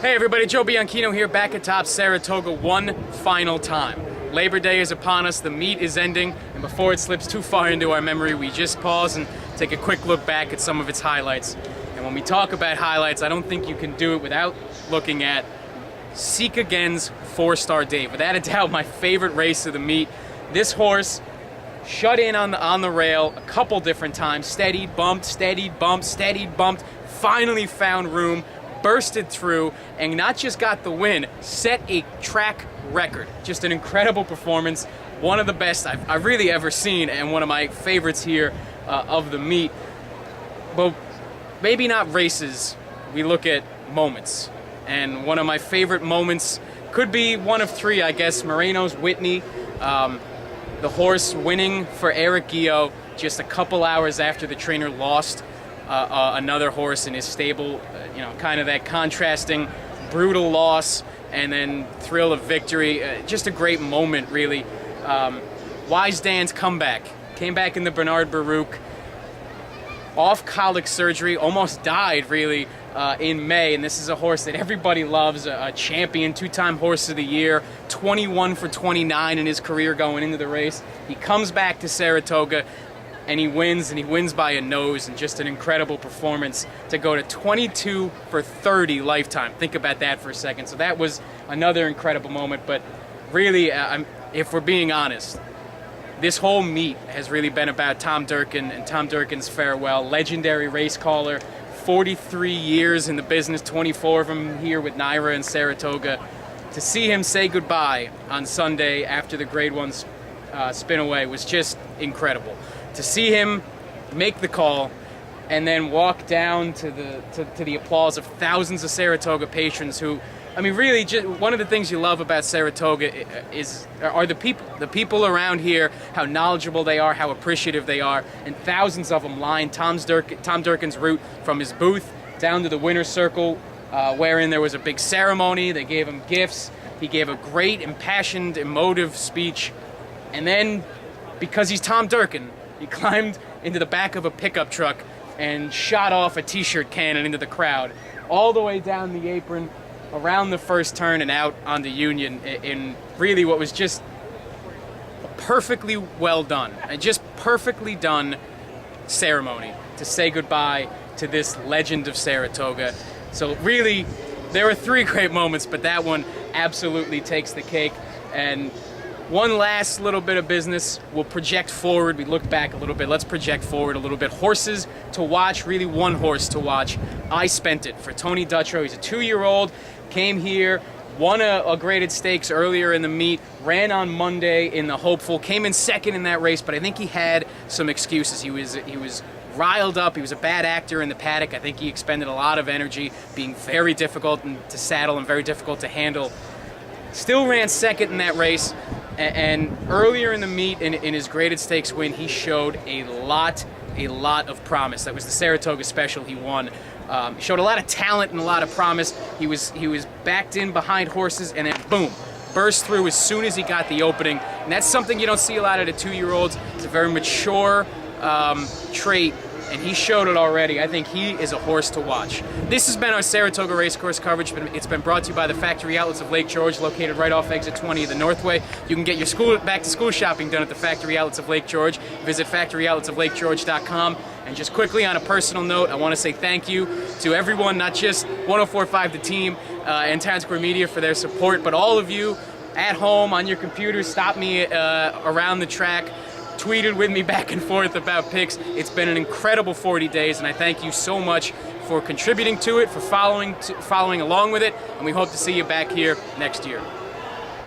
Hey everybody, Joe Bianchino here, back atop Saratoga one final time. Labor Day is upon us, the meet is ending, and before it slips too far into our memory, we just pause and take a quick look back at some of its highlights. And when we talk about highlights, I don't think you can do it without looking at Sika Gen's 4-Star Dave. Without a doubt, my favorite race of the meet. This horse shut in on the rail a couple different times, steadied, bumped, finally found room, bursted through, and not just got the win, set a track record. Just an incredible performance, one of the best I've really ever seen, and one of my favorites here of the meet. But maybe not races, we look at moments. And one of my favorite moments could be one of three, I guess. Moreno's Whitney, the horse winning for Eric Guillot just a couple hours after the trainer lost another horse in his stable. Kind of that contrasting, brutal loss and then thrill of victory. Just a great moment, really. Wise Dan's comeback. Came back in the Bernard Baruch. Off colic surgery, almost died, really, in May. And this is a horse that everybody loves, a champion, two-time horse of the year, 21 for 29 in his career going into the race. He comes back to Saratoga, and he wins by a nose, and just an incredible performance to go to 22 for 30 lifetime. Think about that for a second. So that was another incredible moment, but really, if we're being honest, this whole meet has really been about Tom Durkin and Tom Durkin's farewell. Legendary race caller, 43 years in the business, 24 of them here with Naira and Saratoga. To see him say goodbye on Sunday after the Grade 1 spin away was just incredible. To see him make the call and then walk down to the applause of thousands of Saratoga patrons who, really, just one of the things you love about Saratoga are the people around here, how knowledgeable they are, how appreciative they are, and thousands of them lined Tom Durkin's route from his booth down to the winner's circle, wherein there was a big ceremony. They gave him gifts. He gave a great, impassioned, emotive speech, and then, because he's Tom Durkin, he climbed into the back of a pickup truck and shot off a t-shirt cannon into the crowd, all the way down the apron, around the first turn and out on the Union, in really what was just perfectly well done, and just perfectly done ceremony to say goodbye to this legend of Saratoga. So really, there were three great moments, but that one absolutely takes the cake. And one last little bit of business. We'll project forward. We look back a little bit. Let's project forward a little bit. Horses to watch, really one horse to watch. I Spent It for Tony Dutrow. He's a 2-year-old, came here, won a graded stakes earlier in the meet, ran on Monday in the Hopeful, came in second in that race, but I think he had some excuses. He was riled up. He was a bad actor in the paddock. I think he expended a lot of energy, being very difficult to saddle and very difficult to handle. Still ran second in that race. And earlier in the meet, in his graded stakes win, he showed a lot of promise. That was the Saratoga Special he won. He showed a lot of talent and a lot of promise. He was backed in behind horses, and then boom, burst through as soon as he got the opening. And that's something you don't see a lot of the 2-year-olds. It's a very mature trait, and he showed it already. I think he is a horse to watch. This has been our Saratoga Racecourse coverage. It's been brought to you by the Factory Outlets of Lake George, located right off exit 20 of the Northway. You can get your back-to-school shopping done at the Factory Outlets of Lake George. Visit factoryoutletoflakegeorge.com. And just quickly, on a personal note, I want to say thank you to everyone, not just 104.5 The Team and Town Square Media for their support, but all of you at home on your computers. Stop me around the track, tweeted with me back and forth about picks. It's been an incredible 40 days, and I thank you so much for contributing to it, for following along with it, and we hope to see you back here next year.